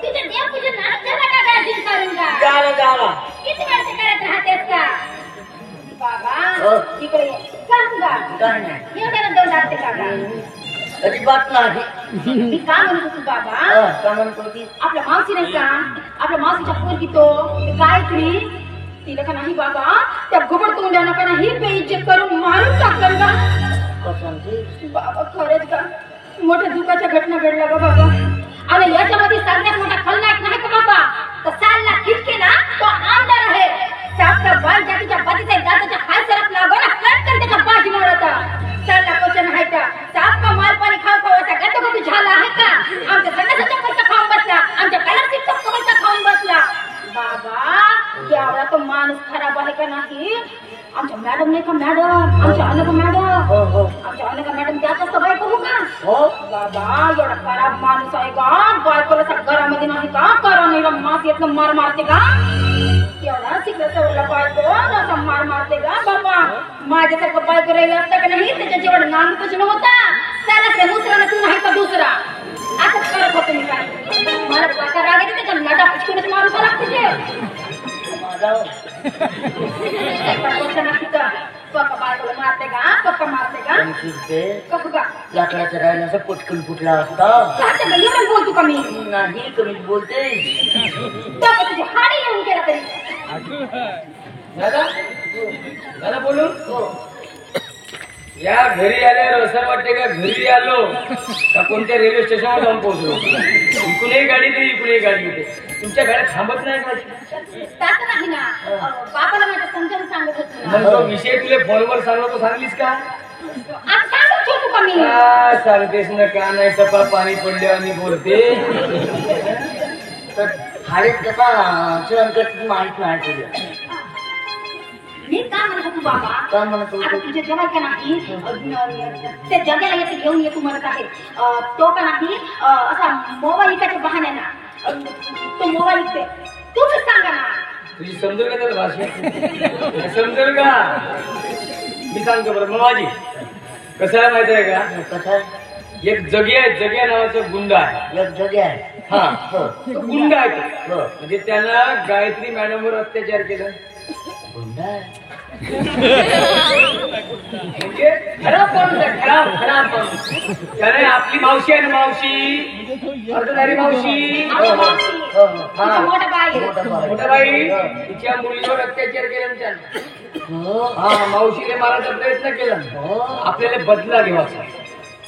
तुझ्या देवपूजन झालं का गार्जिन करून का? झालं. किती वर्ष करत राहतेस का? बाबा इकडे ये. सांग का? काय नाही. एवढ्याला दोन लागते का गा? अजिबात नाही. मी काय म्हणत होतो बाबा? काय म्हणत होती? आपल्या मावशी नाही का? आपल्या मावशीच्या पोरगी तो गायत्री तिला का नाही बाबा त्या घुबड तोंडानं का नाही बेइज्जत करून मारून टाकलं का? बाबा खरंच का? मोठ्या दुःखाच्या घटना घडल्या का बाबा? आणि याच्यामध्ये सगळ्यात मोठा खलनायक नाही का बाबा? तर सालला खिचके ना तो आमदार आहे. सापका बाल जातीच्या बातीचा दादाच्या हात सरक लागो ना कटकन त्याच्या बाजी मारता. सालला क्वेश्चन आहे का? सापका माल पाणी खावायचा गटगट झाला आहे का? आमच्या संघाचा पैसा खाऊन बसला, आमच्या कलरचा पैसा खाऊन बसला. बाबा एवढा तो माणूस खराब आहे का नाही? आमच्या मॅडम नाही का मॅडम? आमच्या अनघा मॅडम. आमच्या अनघा मॅडम त्याच असतं बायको हो का? बाबा एवढा खराब माणूस आहे का? बायकोला घरामध्ये नाही का? करा नाही मास येत मार मारते का? एवढा शिकला सवरला बायको असा मार मारते का? बाबा माझ्यासारखं बायको राहिलं असतं का नाही त्याच्या जेवढं नाम कुछ नव्हता. त्याला दुसरा तू नाही का दुसरा असंच करत होते मी. काय मला पाका राग येते त्याच्या नटा पुचकूनच मारून लागते. पप्पा बायकोला मारते का? पप्पा मारते का? का लाकडाच्या राहिल्याचा पटकन फुटला असता. एवढं बोलतो का मी? नाही कमी बोलते. तुझी हाडी येऊन केला तरी दादा बोलून या घरी आल्यावर असं वाटते का घरी आलो का कोणत्या रेल्वे स्टेशनवर जाऊन पोहोचलो. इकडूनही गाडी नाही इकडूनही गाडी येते. तुमच्या गाड्या थांबत नाही का? तसं नाही ना. बाबाला माझ्या समजावून सांगत होती ना. मग तो विषय तुला फोनवर सांगलो तो सांगलीस का? आज सांगत होतो का मी? सांगतेस ना का नाही सपा पाणी पडले आणि बोलते. हाडीत कसा चरणकट माहित नाही तुझ्या. मी काय म्हणत होतो बाबा? काय म्हणत आता होतो? तुझ्या जेव्हा का नाही ते जगाला येते घेऊन येतो म्हणत आहे. तो का नाही असा मोबाईल विकायच्या बहाण्याना तो मोबाईल विकते. तूच सांगा ना. तुझी समजेल का त्याला भाषा? समजेल का? मी सांगतो बरं. मग माझी कसं आहे माहिती आहे का? कसं एक जग्या नावाचा गुंडा आहे. एक जग्या आहे. तो गुंडा आहे तो. म्हणजे त्यानं गायत्री मॅडमवर अत्याचार केला. गुंडा आहे. म्हणजे खराब पण त्याने आपली मावशी आहे ना मावशी अर्धधारी मावशी मोठा बाई मोठा बाई तिच्या मुलीवर अत्याचार केला त्यानं. मावशीने मारायचा प्रयत्न केला. आपल्याला बदला घ्यायचा.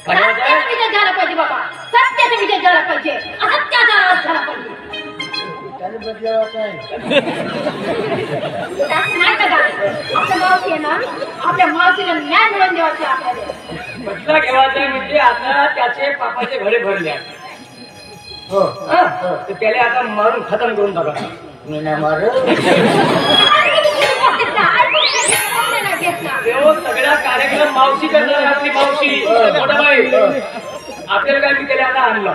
सत्याचा विजय झाला पाहिजे बाबा. सत्याचा विजय झाला पाहिजे. असत्याचा झाला पाहिजे. त्याने बदलावाचा आहे. नाही का? आपल्या मावशी आहे ना आपल्या मावशीला न्याय मिळवून द्यावायचा आपल्याला. बदला घ्यायचा म्हणजे आता त्याचे पापाचे घडे भरले. तर त्याला आता मारून खतम करून टाका. मी नाही मारू. सगळ्या कार्यक्रम मावशी करणार आपली मावशी मोठा बाई. आपल्याला काय मी त्याला आता आणला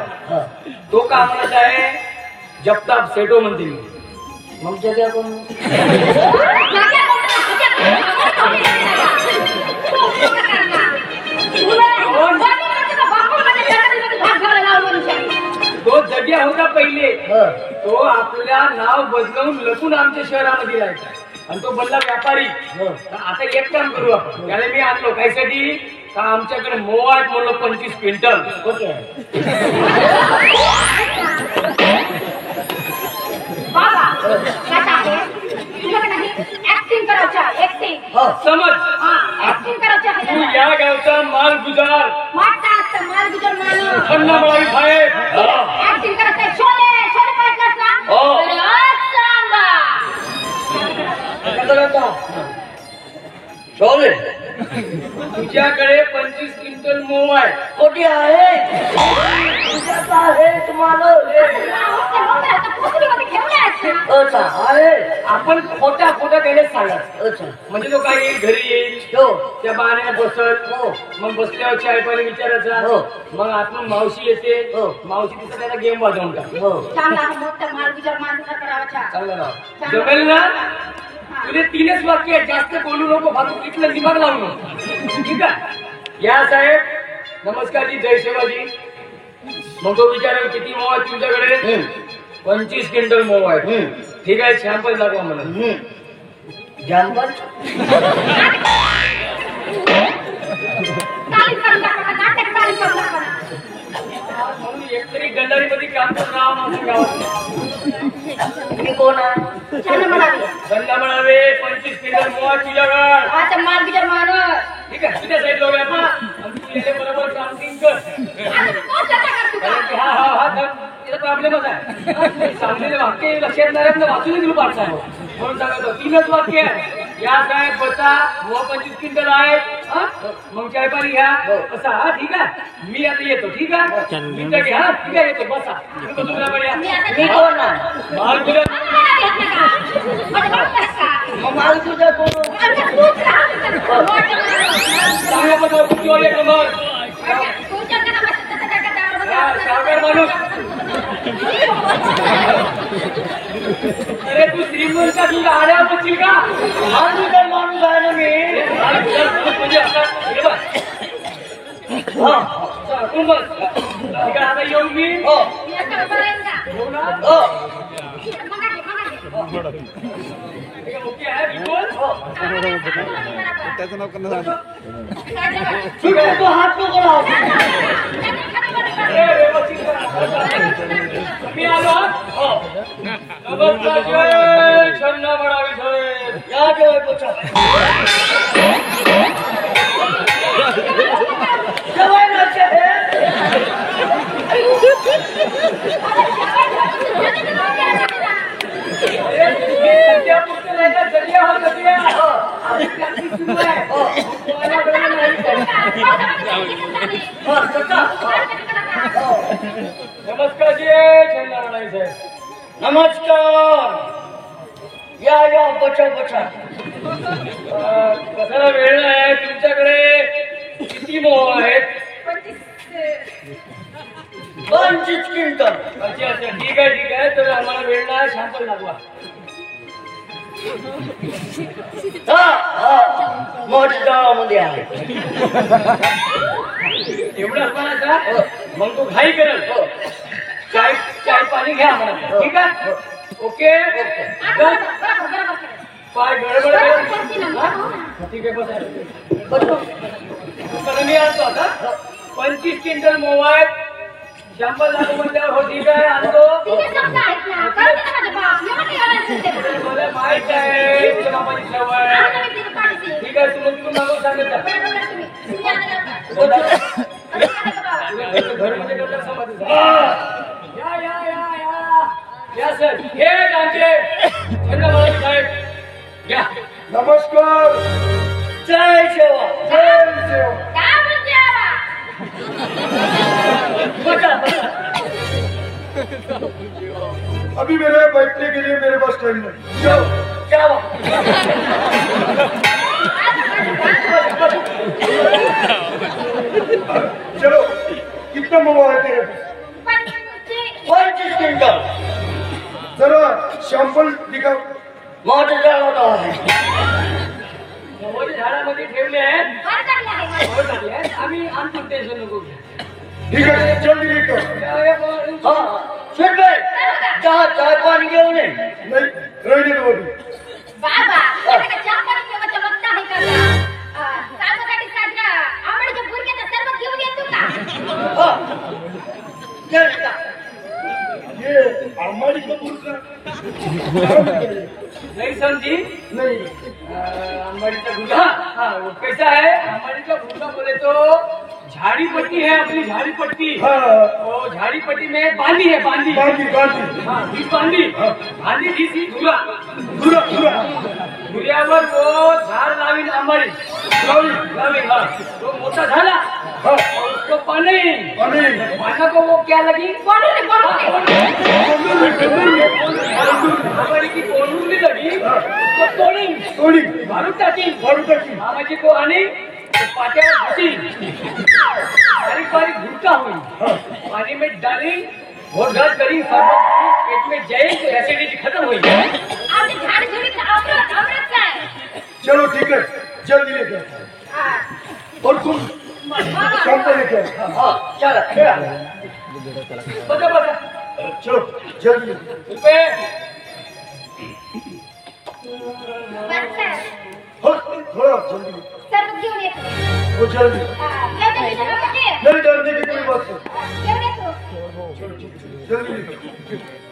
तो का आम्हाला आहे जपताप सेटो म्हणते मी. मग जग्या कोण? तो जग्या होता पहिले. तो आपल्या नाव बदलवून लपून आमच्या शहरामध्ये राहायचा आणि तो बनला व्यापारी. आता एक काम करू आपण. त्याला मी आणलो कायसाठी का आमच्याकडे मोवाट म्हणलो 25 क्विंटल. ओके. बाबा काय आहे तुला नाही ऍक्टिंग करायचं. ऍक्टिंग समज ऍक्टिंग करायचं तू आहे. या गावचा माल गुजार वाटतात माल गुजर माणूस खन्नामळाई साहेब. ऍक्टिंग करायचं. शोले शोले पाहिजेस ना. शोले तुझ्याकडे 25 क्विंटल मोह आहे. कोटी आहे. तुझ्याचा आहे तुम्हाला. अच्छा आहे. आपण खोटा त्याला सांगत अच्छा. म्हणजे तो काय येईल घरी येईल त्या बहाण्याने बसत. मग बसल्यावर चाय पाणी विचारायचा. मग आपण मावशी येते. मावशी तिथं त्याला गेम वाजवून टाक. चांगला मोठा माल गुजर माणूस करावाचा. चांगलं नाव जमेल ना. तुझे 3च वाक्य आहेत. जास्त बोलू नको. फालतू तिथलं दिमाग लावू नको. ठीक आहे. या साहेब नमस्कार जी. जय शिवाजी. मग तो विचारेल किती मोह आहेत तुमच्याकडे? 25 क्विंटल मोह आहेत. ठीक आहे, शॅम्पल दाखवा मला. जंपल म्हणून एकतरी गंडारीमध्ये काम करत राहा माझ्या गावात. तुम्ही कोण आहे? गंडा म्हणावे 25 क्विंटल मोह तुझ्याकडे. आता मार बिचार मार. ठीक आहे, तुझ्या साईड लोक आहे बरोबर काउंटिंग कर. तिचा प्रॉब्लेमच आहे. सांगलेले वाक्य लक्षात नाही वाचून दिलं पाठ आहे म्हणून सांगतो. 3च वाक्य आहे. या साहेब बसा, मोह 25 क्विंटल आहेत. मग चाय पाणी घ्या, बसा. हा ठीक आहे, मी आता येतो. ठीक आहे, मिनिटं घ्या. हा ठीक आहे, येतो, बसा. मी कोण आहे? माल तुझ्या माल तुझा कोण? सावकार माणूस. अरे तू श्रीमंत तुझ्या आड्या बसशील का? माल तुझा माणूस आहे ना मी. म्हणजे आता येऊन मी ओके आहे बिलकुल. त्याचं नाव करणार. तू हात नको लाव. मी आलो. नमस्कार, जय छन्ना बडावी साहेब. या जेवाय पोचा. जेवाय नसते हे. नमस्कार, जय छन्ना बडावी साहेब. नमस्कार. या बचा बचा. कशाला वेळ आहे तुमच्याकडे? किती मोह आहेत? 25 क्विंटल. अच्छा अच्छा, ठीक आहे ठीक आहे. तर आम्हाला वेळ नाही, शॅम्पल दाखवा. मोठ्या गावामध्ये आहे. एवढं म्हणायचा? मग तू घाई करल. चाय चाय पाणी घ्या म्हणा. ठीक आहे, ओके. पाय गडबड ठीक आहे, बस मी आणतो आता. 25 क्विंटल मोह आहेत. शंभर लाख म्हणल्यावर हो ठीक आहे, आणतो. मला माहित आहे तुझ्या बापाची सवय. ठीक आहे, तू मग मागून सांगत घर मध्ये करता समाधी. या या या या या सर, हे आमचे छन्ना साहेब घ्या. नमस्कार. जय सेवा. जय सेवा. अभी मेरे बैठने के लिए मेरे बस स्टैंड में. जाओ जाओ. चलो, कितना मोबाइल है तेरे पास? 25 क्विंटल. जरा सैंपल दिखाओ. मोठं झाड होता आहे. मोहरी झाडामध्ये ठेवले आहेत. मोहर टाकले आहेत. आम्ही आणतो, टेन्शन नको घ्या. ठीक है, जल्दी लेकर. हाँ सुन भाई, जहाँ चाय पानी घेऊन ये. नहीं, रहने दो अभी. हाँ. ये का. ये हमारी कपूर का. नहीं समझी? नहीं. अंबाड़ीचा गुंडा. हाँ, वो कैसा है? अंबाड़ीचा गुंडा बोले तो झाड़ी पट्टी है, अपनी झाड़ी पट्टी. हाँ. वो झाड़ी पट्टी में बांधी है, बांधी. बांधी बांधी. हाँ, ही बांधी. बांधी थी सी धुरा. पूरा पूरा. धुऱ्यावर वो झाड लावीन अंबाडी. लावीन. हाँ, तो मोटा झाला. हाँ. और उसको पानी. पानी. पाना को वो क्या लगी? अंबाडी की कोंडूरली लगी. तो तोडी. थोड़ी. मारून टाकी. मारू टाकी. मामाजी को आणि पाट्यावर घुसी. बारीक बारीक घुटका होईल. पानी में डाली, घोटघाट करी, पेट में जाए तो एसिडिटी खत्म हो जाए. चलो ठीक है, जल्दी लेकर. और तुम सैंपल लेकर. हाँ चला चला. बसा बसा चलो जल्दी रुपये हो थोड़ा जल्दी सर्व घेऊन येतो वो जल्दी येतो नहीं डरने की कोई बात नहीं घेऊन येतो जल्दी निकलो